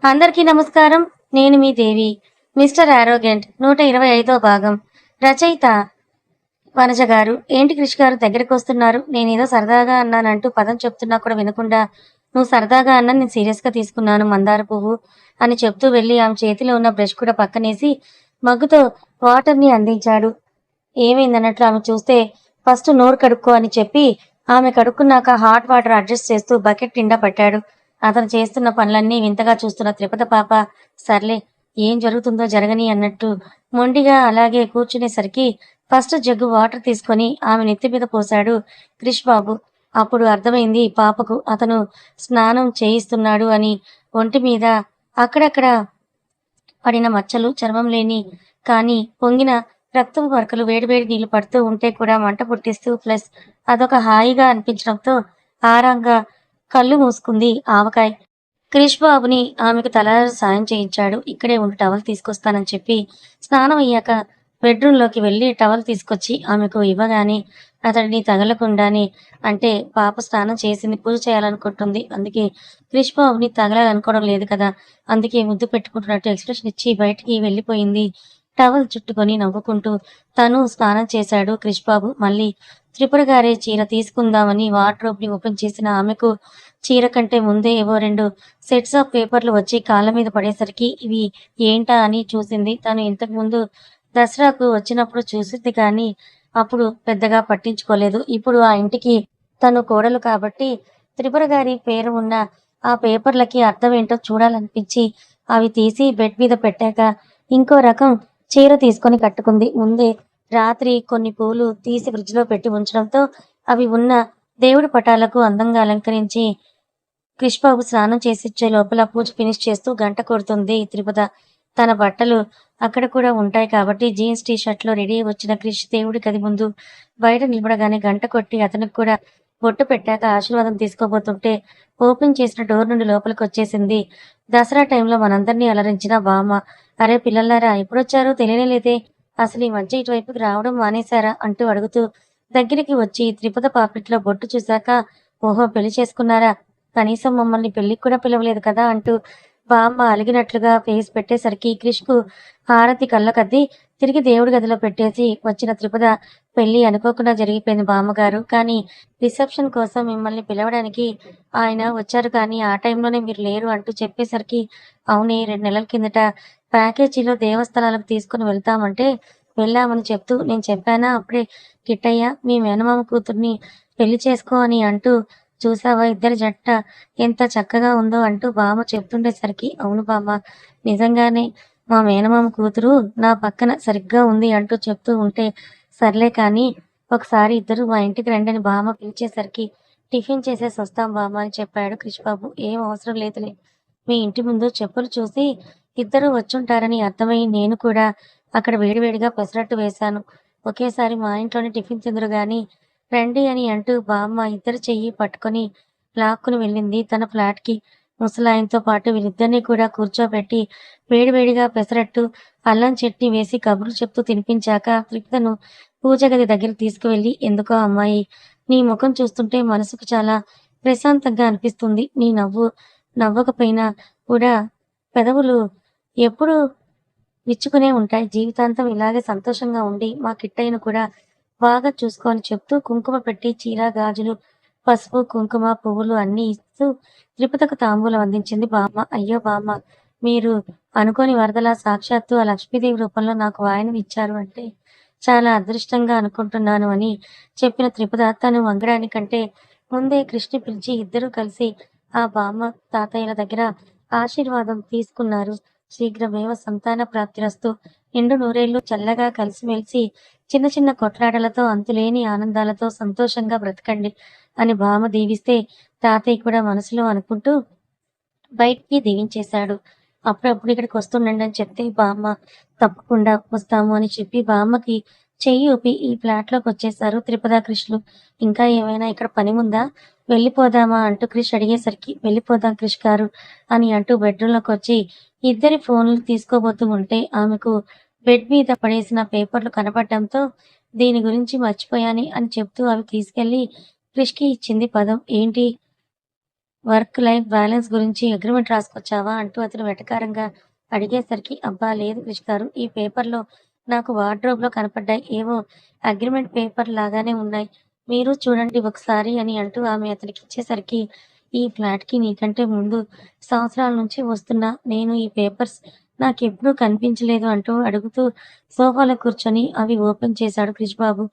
అందరికీ నమస్కారం. నేను మీ దేవి. మిస్టర్ ఆరోగెంట్ 125వ భాగం. రచయిత వనజ గారు. ఏంటి క్రిష్ గారు దగ్గరకొస్తున్నారు? నేనేదో సరదాగా అన్నానంటూ పదం చెప్తున్నా కూడా వినకుండా, నువ్వు సరదాగా అన్నా నేను సీరియస్‌గా తీసుకున్నాను మందార పువ్వు అని చెప్తూ వెళ్ళి ఆమె చేతిలో ఉన్న బ్రష్ కూడా పక్కనేసి మగ్గుతో వాటర్‌ని అందించాడు. ఏమైందన్నట్లు ఆమె చూస్తే ఫస్ట్ నోరు కడుక్కో అని చెప్పి ఆమె కడుక్కున్నాక హాట్ వాటర్ అడ్జస్ట్ చేస్తూ బకెట్ నిండా పట్టాడు. అతను చేస్తున్న పనులన్నీ వింతగా చూస్తున్న త్రిపద పాప సర్లే ఏం జరుగుతుందో జరగని అన్నట్టు మొండిగా అలాగే కూర్చునేసరికి ఫస్ట్ జగ్గు వాటర్ తీసుకొని ఆమె నెత్తి మీద పోశాడు క్రిష్ బాబు. అప్పుడు అర్థమైంది పాపకు అతను స్నానం చేయిస్తున్నాడు అని. ఒంటి మీద అక్కడక్కడ పడిన మచ్చలు, చర్మం లేని కానీ పొంగిన రక్తపు మరకలు వేడివేడి నీళ్లు పడుతూ ఉంటే కూడా మంట పుట్టిస్తూ ప్లస్ అదొక హాయిగా అనిపించడంతో ఆరాంగా కళ్ళు మూసుకుంది ఆవకాయ్. క్రిష్ బాబుని ఆమెకు తలారా సాయం చేయించాడు. ఇక్కడే ఉండి టవల్ తీసుకొస్తానని చెప్పి స్నానం అయ్యాక బెడ్రూంలోకి వెళ్ళి టవల్ తీసుకొచ్చి ఆమెకు ఇవ్వగానే అతడిని తగలకుండానే అంటే పాప స్నానం చేసింది, పూజ చేయాలనుకుంటుంది. అందుకే క్రిష్ బాబుని తగలాలనుకోవడం లేదు కదా! అందుకే ముద్దు పెట్టుకుంటున్నట్టు ఎక్స్‌ప్రెషన్ ఇచ్చి బయటికి వెళ్ళిపోయింది. టవల్ చుట్టుకొని నవ్వుకుంటూ తను స్నానం చేశాడు క్రిష్ బాబు. మళ్ళీ త్రిపుర గారే చీర తీసుకుందామని వార్డ్‌రోబ్‌ని ఓపెన్ చేసిన ఆమెకు చీర కంటే ముందే ఏవో 2 సెట్స్ ఆఫ్ పేపర్‌లు వచ్చి కాళ్ళ మీద పడేసరికి ఇవి ఏంటా అని చూసింది. తను ఇంతకుముందు దసరాకు వచ్చినప్పుడు చూసింది కానీ అప్పుడు పెద్దగా పట్టించుకోలేదు. ఇప్పుడు ఆ ఇంటికి తను కోడలు కాబట్టి త్రిపుర గారి పేరు ఉన్న ఆ పేపర్‌లకి అర్థమేంటో చూడాలనిపించి అవి తీసి బెడ్ మీద పెట్టాక ఇంకో రకం చీర తీసుకొని కట్టుకుంది. ముందే రాత్రి కొన్ని పూలు తీసి ఫ్రిడ్జ్‌లో పెట్టి ఉంచడంతో అవి ఉన్న దేవుడి పటాలకు అందంగా అలంకరించి క్రిష్ బాబు స్నానం చేసిచ్చే లోపల పూజ ఫినిష్ చేస్తూ గంట కొడుతుంది త్రిపుద. తన బట్టలు అక్కడ కూడా ఉంటాయి కాబట్టి జీన్స్ టీ షర్ట్‌లో రెడీ అయి వచ్చిన క్రిష్ దేవుడి గది ముందు బయట నిలబడగానే గంట కొట్టి అతనికి కూడా బొట్టు పెట్టాక ఆశీర్వాదం తీసుకోబోతుంటే ఓపెన్ చేసిన డోర్ నుండి లోపలికొచ్చేసింది. దసరా టైంలో మనందరినీ అలరించిన బామ్మ. అరే పిల్లల్లారా ఎప్పుడొచ్చారో తెలియనేలేదే. అసలు ఈ మధ్య ఇటువైపుకి రావడం మానేశారా? అంటూ అడుగుతూ దగ్గరికి వచ్చి త్రిపుద పాపిట్లో బొట్టు చూశాక ఓహో! పెళ్లి చేసుకున్నారా? కనీసం మమ్మల్ని పెళ్ళికి కూడా పిలవలేదు కదా! అంటూ బామ్మ అలిగినట్లుగా ఫేస్ పెట్టేసరికి క్రిష్‌కు హారతి కళ్ళకద్ది తిరిగి దేవుడి గదిలో పెట్టేసి వచ్చిన త్రిపుద పెళ్లి అనుకోకుండా జరిగిపోయింది బామ్మగారు. కానీ రిసెప్షన్ కోసం మిమ్మల్ని పిలవడానికి ఆయన వచ్చారు కానీ ఆ టైంలోనే మీరు లేరు అంటూ చెప్పేసరికి అవునే 2 నెలల కిందట ప్యాకేజీలో దేవస్థలాలకు తీసుకొని వెళ్తామంటే వెళ్ళామని చెప్తూ నేను చెప్పానా అప్పుడే కిట్టయ్య మీ మేనమామ కూతుర్ని పెళ్లి చేసుకో అని అంటూ చూసావా ఇద్దరి జంట ఎంత చక్కగా ఉందో అంటూ బామ్మ చెప్తుండేసరికి అవును బామ్మ నిజంగానే మా మేనమామ కూతురు నా పక్కన సరిగ్గా ఉంది అంటూ చెప్తూ ఉంటే సర్లే కానీ ఒకసారి ఇద్దరు మా ఇంటికి రండి అని బామ్మ పిలిచేసరికి టిఫిన్ చేసేసి వస్తాం బామ్మ అని చెప్పాడు క్రిష్ బాబు. ఏం అవసరం లేదులే మీ ఇంటి ముందు చెప్పులు చూసి ఇద్దరు వచ్చుంటారని అర్థమై నేను కూడా అక్కడ వేడివేడిగా పెసరట్టు వేశాను. ఒకేసారి మా ఇంట్లోనే టిఫిన్ తిందురు గాని రండి అని అంటూ బామ్మ ఇద్దరి చెయ్యి పట్టుకొని లాక్కుని వెళ్ళింది తన ఫ్లాట్‌కి. ముసలాయనతో పాటు వీళ్ళిద్దరిని కూడా కూర్చోబెట్టి వేడివేడిగా పెసరట్టు, అల్లం చట్నీ వేసి కబుర్లు చెప్తూ తినిపించాక త్రిపుతను పూజ గది దగ్గరికి తీసుకువెళ్ళి ఎందుకో అమ్మాయి నీ ముఖం చూస్తుంటే మనసుకు చాలా ప్రశాంతంగా అనిపిస్తుంది. నీ నవ్వు నవ్వకపోయినా కూడా పెదవులు ఎప్పుడూ విచ్చుకునే ఉంటాయి. జీవితాంతం ఇలాగే సంతోషంగా ఉండి మా కిట్టయ్యను కూడా బాగా చూసుకో అని చెప్తూ కుంకుమ పెట్టి చీర, గాజులు, పసుపు, కుంకుమ, పువ్వులు అన్నీ ఇస్తూ త్రిపుతకు తాంబూలం అందించింది బామ్మ. అయ్యో బామ్మ! మీరు అనుకోని వరదలా సాక్షాత్తు ఆ లక్ష్మీదేవి రూపంలో నాకు వాయనం ఇచ్చారు అంటే చాలా అదృష్టంగా అనుకుంటున్నాను అని చెప్పిన త్రిపుత తను వంగడానికంటే ముందే కృష్ణని పిలిచి ఇద్దరూ కలిసి ఆ బామ్మ, తాతయ్యల దగ్గర ఆశీర్వాదం తీసుకున్నారు. శీఘ్రమేవ సంతాన ప్రాప్తిరస్తు. నిండు నూరేళ్లు చల్లగా కలిసిమెలిసి చిన్న చిన్న కొట్లాటలతో అంతులేని ఆనందాలతో సంతోషంగా బ్రతకండి అని బామ్మ దీవిస్తే తాతయ్య కూడా మనసులో అనుకుంటూ బయటికి దీవించేశాడు. అప్పుడప్పుడు ఇక్కడికి వస్తుండండి అని చెప్తే బామ్మ తప్పకుండా వస్తాము అని చెప్పి బామ్మకి చెయ్యి ఊపి ఈ ఫ్లాట్‌లోకొచ్చేశారు త్రిపుర, క్రిష్‌లు. ఇంకా ఏమైనా ఇక్కడ పని ఉందా? వెళ్ళిపోదామా? అంటూ క్రిష్ అడిగేసరికి వెళ్ళిపోదాం క్రిష్ గారు అని అంటూ బెడ్‌రూమ్‌లోకొచ్చి ఇద్దరి ఫోన్‌లు తీసుకోబోతూ ఉంటే ఆమెకు బెడ్ మీద పడేసిన పేపర్లు కనపడడంతో దీని గురించి మర్చిపోయానే అని చెప్తూ అవి తీసుకెళ్ళి క్రిష్‌కి ఇచ్చింది పదం. ఏంటి వర్క్ లైఫ్ బ్యాలెన్స్ గురించి అగ్రిమెంట్ రాసుకొచ్చావా అంటూ అతను వెటకారంగా అడిగేసరికి, అబ్బా లేదు క్రిష్ గారు, ఈ పేపర్‌లో నాకు వార్డ్‌రోబ్‌లో కనపడ్డాయి. ఏవో అగ్రిమెంట్ పేపర్ లాగానే ఉన్నాయి. మీరు చూడండి ఒకసారి అని అంటూ ఆమె అతనికిచ్చేసరికి, ఈ ఫ్లాట్‌కి నీకంటే ముందు సంవత్సరాల నుంచి వస్తున్నా. నేను ఈ పేపర్స్ నాకెప్పుడూ కనిపించలేదు అంటూ అడుగుతూ సోఫాలో కూర్చొని అవి ఓపెన్ చేశాడు క్రిష్ బాబు.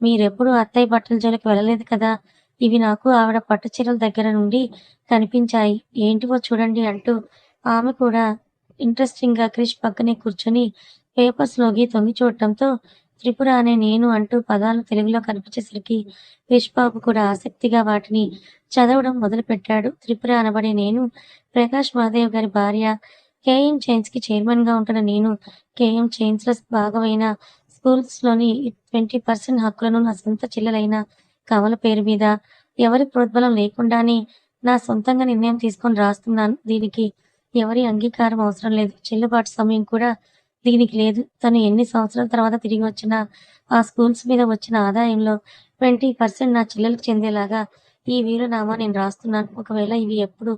మీరెప్పుడూ అత్తయ్య బట్టల జోలికి వెళ్ళలేదు కదా! ఇవి నాకు ఆవిడ పట్టు చీరల దగ్గర నుండి కనిపించాయి. ఏంటివో చూడండి అంటూ ఆమె కూడా ఇంట్రెస్టింగ్‌గా క్రిష్ పక్కనే కూర్చొని పేపర్స్‌లోకి తొంగి చూడటంతో 'త్రిపుర అనే నేను' అంటూ పదాలు తెలుగులో కనిపించేసరికి క్రిష్ బాబు కూడా ఆసక్తిగా వాటిని చదవడం మొదలుపెట్టాడు. 'త్రిపుర అనబడే నేను ప్రకాష్ మహాదేవ్ గారి భార్య. కేఎం చైన్స్‌కి చైర్మన్‌గా ఉంటున్న నేను కేఎం చైన్స్‌లో భాగమైన స్కూల్స్‌లోని 20% హక్కులను నా సొంత చెల్లెలైన కమల పేరు మీద ఎవరి ప్రోద్బలం లేకుండానే నా సొంతంగా నిర్ణయం తీసుకొని రాస్తున్నాను. దీనికి ఎవరి అంగీకారం అవసరం లేదు. చెల్లుబాటు సమయం కూడా దీనికి లేదు. తను ఎన్ని సంవత్సరాల తర్వాత తిరిగి వచ్చినా ఆ స్కూల్స్ మీద వచ్చిన ఆదాయంలో 20% నా చెల్లెలికి చెందేలాగా ఈ వీలునామా నేను రాస్తున్నాను. ఒకవేళ ఇవి ఎప్పుడు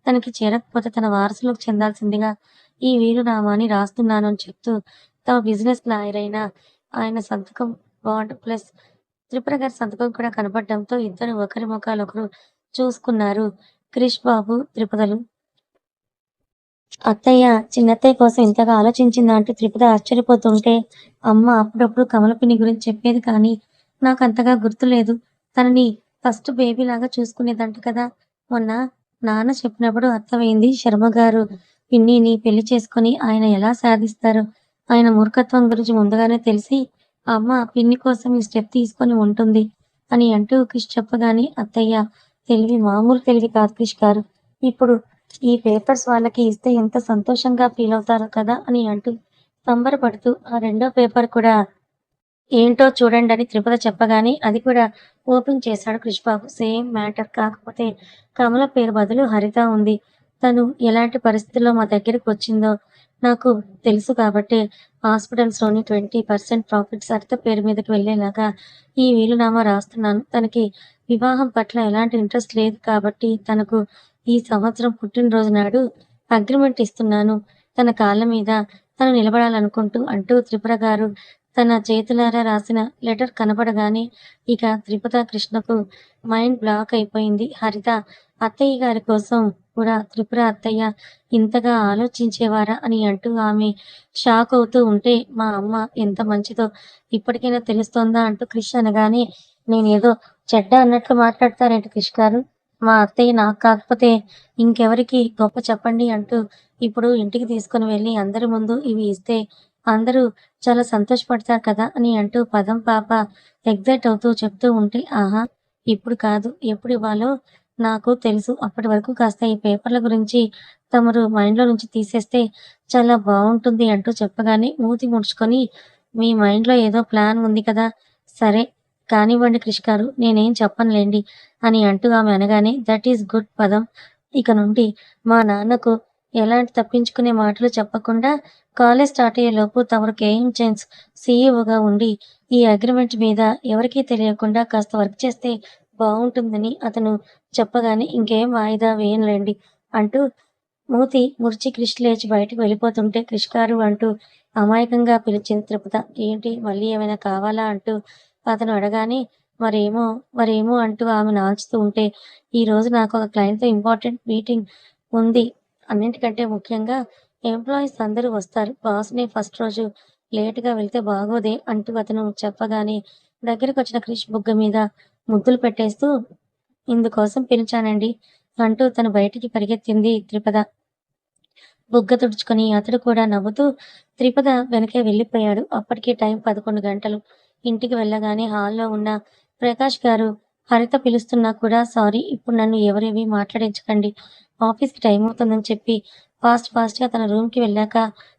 తనకి చేరకపోతే తన వారసులకు చెందాల్సిందిగా ఈ వీలునామాని రాస్తున్నాను అని చెప్తూ తమ బిజినెస్ లాయర్ అయిన ఆయన సంతకం, బాండ్ ప్లస్ త్రిపుర గారి సంతకం కూడా కనపడడంతో ఇద్దరు ఒకరి ముఖాలొకరు చూసుకున్నారు. క్రిష్ బాబు, త్రిపురలు. అత్తయ్య చిన్నత్తయ్య కోసం ఇంతగా ఆలోచించిందా అంటూ త్రిపుర ఆశ్చర్యపోతుంటే, అమ్మ అప్పుడప్పుడు కమల పిన్ని గురించి చెప్పేది కానీ నాకంతగా గుర్తులేదు. తనని ఫస్ట్ బేబీలాగా చూసుకునేదంట కదా! మొన్న నాన్న చెప్పినప్పుడు అర్థమైంది. శర్మగారు పిన్నిని పెళ్లి చేసుకొని ఆయన ఎలా సాధిస్తారో ఆయన మూర్ఖత్వం గురించి ముందుగానే తెలిసి అమ్మ పిన్ని కోసం ఈ స్టెప్ తీసుకొని ఉంటుంది అని అంటూ క్రిష్ చెప్పగానే, అత్తయ్య తెలివి మామూలు తెలివి కాదు క్రిష్ గారు. ఇప్పుడు ఈ పేపర్స్ వాళ్ళకి ఇస్తే ఎంత సంతోషంగా ఫీలవుతారో కదా అని అంటూ సంబరపడుతూ ఆ రెండో పేపర్ కూడా ఏంటో చూడండని త్రిపుర చెప్పగానే అది కూడా ఓపెన్ చేశాడు క్రిష్ బాబు. సేమ్ మ్యాటర్, కాకపోతే కమల పేరు బదులు హరిత ఉంది. తను ఎలాంటి పరిస్థితుల్లో మా దగ్గరికి వచ్చిందో నాకు తెలుసు కాబట్టే హాస్పిటల్స్‌లోని 20% ప్రాఫిట్స్ హరిత పేరు మీదకి వెళ్ళేలాగా ఈ వీలునామా రాస్తున్నాను. తనకి వివాహం పట్ల ఎలాంటి ఇంట్రెస్ట్ లేదు కాబట్టి తనకు ఈ సంవత్సరం పుట్టినరోజు నాడు అగ్రిమెంట్ ఇస్తున్నాను. తన కాళ్ళ మీద తను నిలబడాలనుకుంటూ అంటూ త్రిపుర గారు తన చేతులారా రాసిన లెటర్ కనపడగానే ఇక త్రిపుర, కృష్ణకు మైండ్ బ్లాక్ అయిపోయింది. హరిత అత్తయ్య గారి కోసం కూడా త్రిపుర అత్తయ్య ఇంతగా ఆలోచించేవారా అని అంటూ ఆమె షాక్ అవుతూ ఉంటే, మా అమ్మ ఎంత మంచిదో ఇప్పటికైనా తెలుస్తోందా అంటూ క్రిష్ అనగానే, నేనేదో చెడ్డ అన్నట్లు మాట్లాడతారేంటి క్రిష్ గారు? మా అత్తయ్య నాకు కాకపోతే ఇంకెవరికి గొప్ప చెప్పండి అంటూ ఇప్పుడు ఇంటికి తీసుకొని వెళ్ళి అందరి ముందు ఇవి ఇస్తే అందరూ చాలా సంతోషపడతారు కదా అని అంటూ పదం పాప ఎక్సైట్ అవుతూ చెప్తూ ఉంటే, ఆహా! ఇప్పుడు కాదు, ఎప్పుడు ఇవ్వాలో నాకు తెలుసు. అప్పటి వరకు కాస్త ఈ పేపర్ల గురించి తమరు మైండ్‌లో నుంచి తీసేస్తే చాలా బావుంటుంది అంటూ చెప్పగానే మూతి ముడుచుకొని, మీ మైండ్‌లో ఏదో ప్లాన్ ఉంది కదా! సరే కానివ్వండి క్రిష్ గారు, నేనేం చెప్పనులెండి అని అంటూ ఆమె అనగానే, దట్ ఈస్ గుడ్ పదం. ఇక నుండి మా నాన్నకు ఎలాంటి తప్పించుకునే మాటలు చెప్పకుండా కాలేజ్ స్టార్ట్ అయ్యేలోపు తమరు కేఎం చైన్స్ సీఈఓగా ఉండి ఈ అగ్రిమెంట్ మీద ఎవరికీ తెలియకుండా కాస్త వర్క్ చేస్తే బావుంటుందని అతను చెప్పగానే, ఇంకేం వాయిదా వేయనులెండి అంటూ మూతి ముడిచి క్రిష్ లేచి బయటకు వెళ్ళిపోతుంటే, క్రిష్ గారు అంటూ అమాయకంగా పిలిచింది త్రిపుత. ఏంటి మళ్ళీ ఏమైనా కావాలా అంటూ అతను అడగానే, మరేమో మరేమో అంటూ ఆమె నాల్చుతూ ఉంటే, ఈరోజు నాకొక క్లయింట్‌తో ఇంపార్టెంట్ మీటింగ్ ఉంది. అన్నింటికంటే ముఖ్యంగా ఎంప్లాయీస్ అందరూ వస్తారు. బాస్‌నే ఫస్ట్ రోజు లేట్‌గా వెళ్తే బాగోదే అంటూ అతను చెప్పగానే దగ్గరకొచ్చిన క్రిష్ బుగ్గ మీద ముద్దులు పెట్టేస్తూ, ఇందుకోసం పిలిచానండి అంటూ తను బయటికి పరిగెత్తింది త్రిపద. బుగ్గ తుడుచుకొని అతడు కూడా నవ్వుతూ త్రిపద వెనకే వెళ్ళిపోయాడు. అప్పటికి టైం 11 గంటలు. ఇంటికి వెళ్ళగానే హాల్‌లో ఉన్న ప్రకాష్ గారు హరిత పిలుస్తున్నా కూడా, సారీ ఇప్పుడు నన్ను ఎవరేమీ మాట్లాడించకండి. ఆఫీస్‌కి టైం అవుతుందని చెప్పి ఫాస్ట్‌గా తన రూమ్‌కి వెళ్ళాక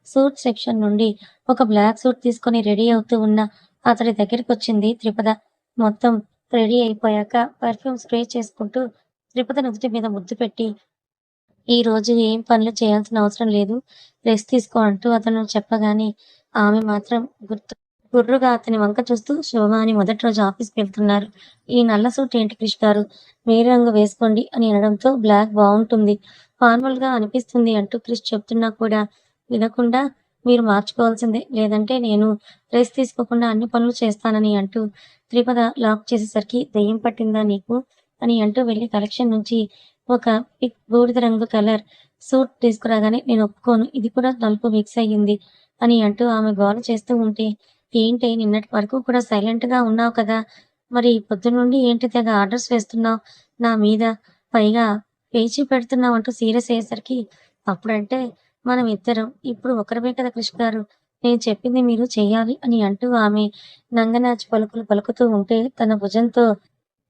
సూట్ సెక్షన్ నుండి ఒక బ్లాక్ సూట్ తీసుకొని రెడీ అవుతూ ఉన్న అతడి దగ్గరికొచ్చింది త్రిపద. మొత్తం రెడీ అయిపోయాక పెర్ఫ్యూమ్ స్ప్రే చేసుకుంటూ త్రిపద నుదుటి మీద ముద్దు పెట్టి, ఈ రోజు ఏం పనులు చేయాల్సిన అవసరం లేదు. రెస్ట్ తీసుకో అంటూ అతను చెప్పగానే ఆమె మాత్రం గుర్రుగా అతని వంక చూస్తూ శివగాని మొదటి రోజు ఆఫీస్కి వెళ్తున్నారు. ఈ నల్ల సూట్ ఏంటి క్రిష్ గారు, వేరే రంగు వేసుకోండి అని అనడంతో బ్లాక్ బాగుంటుంది, ఫార్మల్ గా అనిపిస్తుంది అంటూ క్రిష్ చెప్తున్నా కూడా వినకుండా మీరు మార్చుకోవాల్సిందే, లేదంటే నేను రెస్ట్ తీసుకోకుండా అన్ని పనులు చేస్తానని అంటూ త్రిపద లాక్ చేసేసరికి దెయ్యం పట్టిందా నీకు అని అంటూ వెళ్ళి కలెక్షన్ నుంచి ఒక బూడిద రంగు కలర్ సూట్ తీసుకురాగానే నేను ఒప్పుకోను, ఇది కూడా నలుపు మిక్స్ అయ్యింది అని అంటూ ఆమె గోల చేస్తూ ఉంటే ఏంటి నిన్నటి వరకు కూడా సైలెంట్ గా ఉన్నావు కదా, మరి పొద్దునుండి ఏంటి తెగ ఆర్డర్స్ వేస్తున్నావు నా మీద, పైగా పేచీ పెడుతున్నావు అంటూ సీరియస్ అయ్యేసరికి అప్పుడంటే మనం ఇద్దరం ఇప్పుడు ఒకరమే కదా కృష్ గారు, నేను చెప్పింది మీరు చెయ్యాలి అని అంటూ ఆమె నంగనాచి పలుకులు పలుకుతూ ఉంటే తన భుజంతో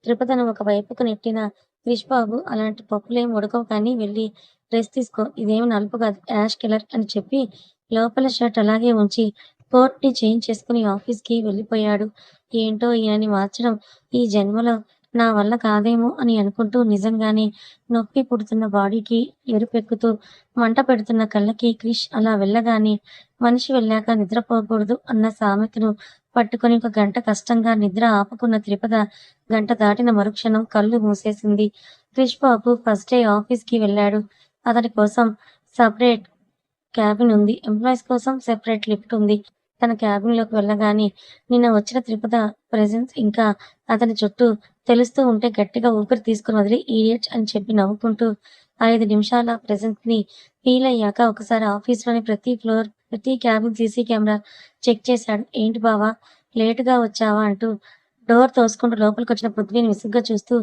త్రిపతను ఒక వైపుకు నెట్టిన క్రిష్ బాబు అలాంటి పప్పులేం ఉడకవు కానీ వెళ్ళి రెస్ట్ తీసుకో, ఇదేమి నలుపు కాదు యాష్ కలర్ అని చెప్పి లోపల షర్ట్ అలాగే ఉంచి కోట్ ని చేంజ్ చేసుకుని ఆఫీస్కి వెళ్ళిపోయాడు. ఏంటో ఈయనని మార్చడం ఈ జన్మలో నా వల్ల కాదేమో అని అనుకుంటూ నిజంగానే నొప్పి పుడుతున్న బాడీకి ఎరుపెక్కుతూ మంట పెడుతున్న కళ్ళకి క్రిష్ అలా వెళ్ళగానే మనిషి వెళ్ళాక నిద్రపోకూడదు అన్న సామెతను పట్టుకొని ఒక గంట కష్టంగా నిద్ర ఆపుకున్న త్రిపద గంట దాటిన మరుక్షణం కళ్ళు మూసేసింది. క్రిష్ బాబు ఫస్ట్ డే ఆఫీస్కి వెళ్ళాడు. అతని కోసం సపరేట్ క్యాబిన్ ఉంది, ఎంప్లాయీస్ కోసం సెపరేట్ లిఫ్ట్ ఉంది. తన క్యాబిన్ లోకి వెళ్ళగానే నిన్న వచ్చిన త్రిపద ప్రెజెన్స్ ఇంకా అతని చుట్టూ తెలుస్తూ ఉంటే గట్టిగా ఊపిరి తీసుకుని వదిలి ఈడియట్ అని చెప్పి నవ్వుకుంటూ 5 నిమిషాల ప్రెజెన్స్ ని ఫీల్ అయ్యాక ఒకసారి ఆఫీస్లోని ప్రతి ఫ్లోర్ ప్రతి క్యాబిన్ సీసీ కెమెరా చెక్ చేశాడు. ఏంటి బావా లేటుగా వచ్చావా అంటూ డోర్ తోసుకుంటూ లోపలికి వచ్చిన పృథ్వీని విసుగ్గా చూస్తూ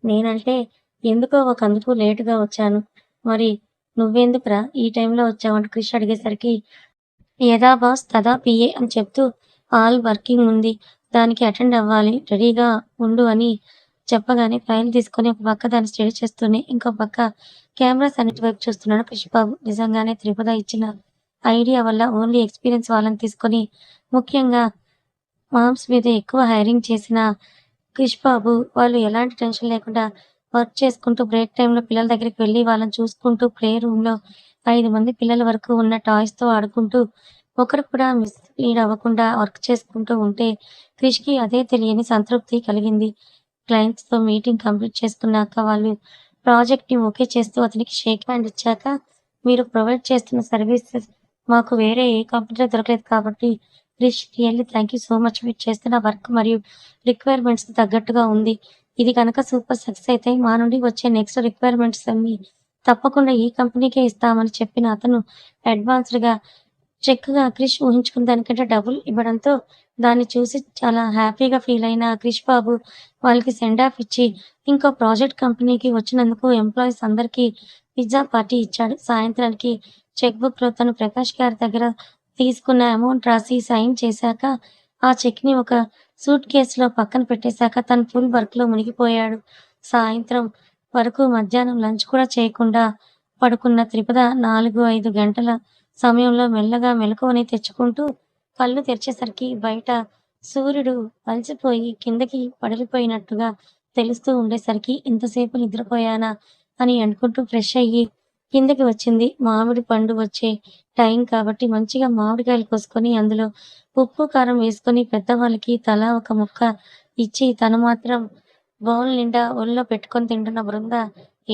నేనంటే ఎందుకో ఒకందుకు లేటుగా వచ్చాను, మరి నువ్వెందుకురా ఈ టైంలో వచ్చావంటూ క్రిష్ అడిగేసరికి యథా బాస్ తథా పిఏ అని చెప్తూ ఆల్ వర్కింగ్ ఉంది, దానికి అటెండ్ అవ్వాలి, రెడీగా ఉండు అని చెప్పగానే ఫైల్ తీసుకొని ఒక పక్క దాన్ని స్టడీ చేస్తూనే ఇంకో పక్క కెమెరాస్ అన్నిటి వైపు చూస్తున్నాడు క్రిష్ బాబు. నిజంగానే త్రిపద ఇచ్చిన ఐడియా వల్ల ఓన్లీ ఎక్స్పీరియన్స్ వాళ్ళని తీసుకొని ముఖ్యంగా మామ్స్ మీద ఎక్కువ హైరింగ్ చేసిన క్రిష్ బాబు వాళ్ళు ఎలాంటి టెన్షన్ లేకుండా వర్క్ చేసుకుంటూ బ్రేక్ టైంలో పిల్లల దగ్గరికి వెళ్ళి వాళ్ళని చూసుకుంటూ ప్లే రూమ్‌లో 5 మంది పిల్లల వరకు ఉన్న టాయ్స్‌తో ఆడుకుంటూ ఒకరు కూడా మిస్‌లీడ్ అవ్వకుండా వర్క్ చేసుకుంటూ ఉంటే క్రిష్‌కి అదే తెలియని సంతృప్తి కలిగింది. క్లయింట్స్‌తో మీటింగ్ కంప్లీట్ చేసుకున్నాక వాళ్ళు ప్రాజెక్ట్‌ని ఓకే చేస్తూ అతనికి షేక్ హ్యాండ్ ఇచ్చాక మీరు ప్రొవైడ్ చేస్తున్న సర్వీసెస్ మాకు వేరే ఏ కంపెనీలో దొరకలేదు కాబట్టి Krish really thank you so much, మీరు చేస్తున్న వర్క్ మరియు రిక్వైర్మెంట్స్‌కి తగ్గట్టుగా ఉంది. ఇది గనక సూపర్ సక్సెస్ అయితే మా నుండి వచ్చే నెక్స్ట్ రిక్వైర్మెంట్స్ అన్నీ తప్పకుండా ఈ కంపెనీకే ఇస్తామని చెప్పిన అతను అడ్వాన్స్డ్‌గా చెక్‌గా క్రిష్ ఊహించుకున్న దానికంటే డబుల్ ఇవ్వడంతో దాన్ని చూసి చాలా హ్యాపీగా ఫీల్ అయిన క్రిష్ బాబు వాళ్ళకి సెండ్ ఆఫ్ ఇచ్చి ఇంకో ప్రాజెక్ట్ కంపెనీకి వచ్చినందుకు ఎంప్లాయీస్ అందరికీ పిజ్జా పార్టీ ఇచ్చాడు. సాయంత్రానికి చెక్ బుక్‌లో తను ప్రకాష్ గారి దగ్గర తీసుకున్న అమౌంట్ రాసి సైన్ చేశాక ఆ చెక్‌ని ఒక సూట్ కేస్‌లో పక్కన పెట్టేశాక తను ఫుల్ వర్క్‌లో మునిగిపోయాడు. సాయంత్రం వరకు మధ్యాహ్నం లంచ్ కూడా చేయకుండా పడుకున్న త్రిపద 4, 5 గంటల సమయంలో మెల్లగా మెలకువని తెచ్చుకుంటూ కళ్ళు తెరిచేసరికి బయట సూర్యుడు అలసిపోయి కిందకి పడిపోయినట్టుగా తెలుస్తూ ఉండేసరికి ఇంతసేపు నిద్రపోయానా అని అనుకుంటూ ఫ్రెష్ అయ్యి కిందకి వచ్చింది. మామిడి పండు వచ్చే టైం కాబట్టి మంచిగా మామిడికాయలు కోసుకొని అందులో ఉప్పు, కారం వేసుకొని పెద్దవాళ్ళకి తలా ఒక ముక్క ఇచ్చి తను మాత్రం బౌల్ నిండా ఒళ్ళో పెట్టుకొని తింటున్న బృంద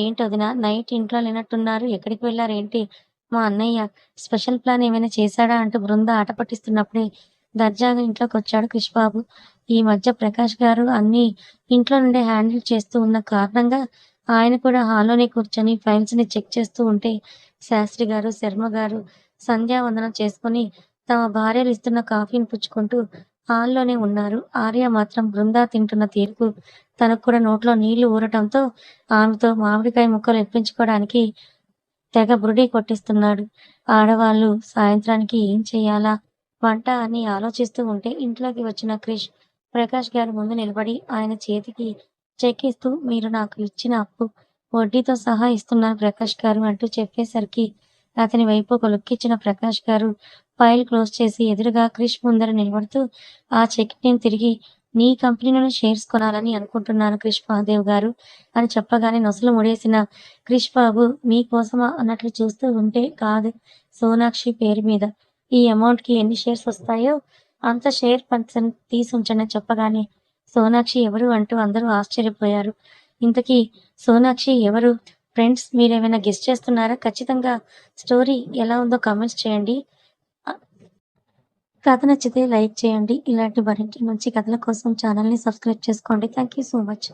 ఏంటొదినా నైట్ ఇంట్లో లేనట్టున్నారు, ఎక్కడికి వెళ్లారేంటి? మా అన్నయ్య స్పెషల్ ప్లాన్ ఏమైనా చేశాడా అంటూ బృంద ఆట పట్టిస్తున్నప్పుడే దర్జాగా ఇంట్లోకొచ్చాడు క్రిష్ బాబు. ఈ మధ్య ప్రకాష్ గారు అన్నీ ఇంట్లో నుండే హ్యాండిల్ చేస్తూ ఉన్న కారణంగా ఆయన కూడా హాల్లోనే కూర్చొని ఫైల్స్ ని చెక్ చేస్తూ ఉంటే శాస్త్రి గారు, శర్మ గారు సంధ్యావందనం చేసుకొని తమ భార్యలు ఇస్తున్న కాఫీని పుచ్చుకుంటూ హాల్లోనే ఉన్నారు. ఆర్య మాత్రం బృందా తింటున్న తీరుకు తనకు కూడా నోట్లో నీళ్లు ఊరటంతో ఆమెతో మామిడికాయ ముక్కలు ఇప్పించుకోవడానికి తెగ బురిడీ కొట్టిస్తున్నాడు. ఆడవాళ్ళు సాయంత్రానికి ఏం చెయ్యాలా వంట అని ఆలోచిస్తూ ఉంటే ఇంట్లోకి వచ్చిన క్రిష్ ప్రకాష్ గారి ముందు నిలబడి ఆయన చేతికి చెక్ ఇస్తూ మీరు నాకు ఇచ్చిన అప్పు వడ్డీతో సహా ఇస్తున్నాను ప్రకాష్ గారు అంటూ చెప్పేసరికి అతని వైపు ఒక లుక్ ఇచ్చిన ప్రకాష్ గారు ఫైల్ క్లోజ్ చేసి ఎదురుగా క్రిష్ ముందర నిలబడుతూ ఆ చెక్ నేను తిరిగి నీ కంపెనీలోనే షేర్స్ కొనాలని అనుకుంటున్నాను క్రిష్ మహాదేవ్ గారు అని చెప్పగానే నొసలు ముడేసిన క్రిష్ బాబు మీకోసమా అన్నట్లు చూస్తూ ఉంటే కాదు, సోనాక్షి పేరు మీద ఈ అమౌంట్ కి ఎన్ని షేర్స్ వస్తాయో అంత షేర్ పర్సన్ తీసి ఉంచండి చెప్పగానే సోనాక్షి ఎవరు అంటూ అందరూ ఆశ్చర్యపోయారు. ఇంతకీ సోనాక్షి ఎవరు? ఫ్రెండ్స్ మీరేమైనా గెస్ చేస్తున్నారా? ఖచ్చితంగా స్టోరీ ఎలా ఉందో కామెంట్స్ చేయండి. కథ నచ్చితే లైక్ చేయండి. ఇలాంటి మరిన్ని మంచి కథల కోసం ఛానల్‌ని సబ్స్క్రైబ్ చేసుకోండి. Thank you so much.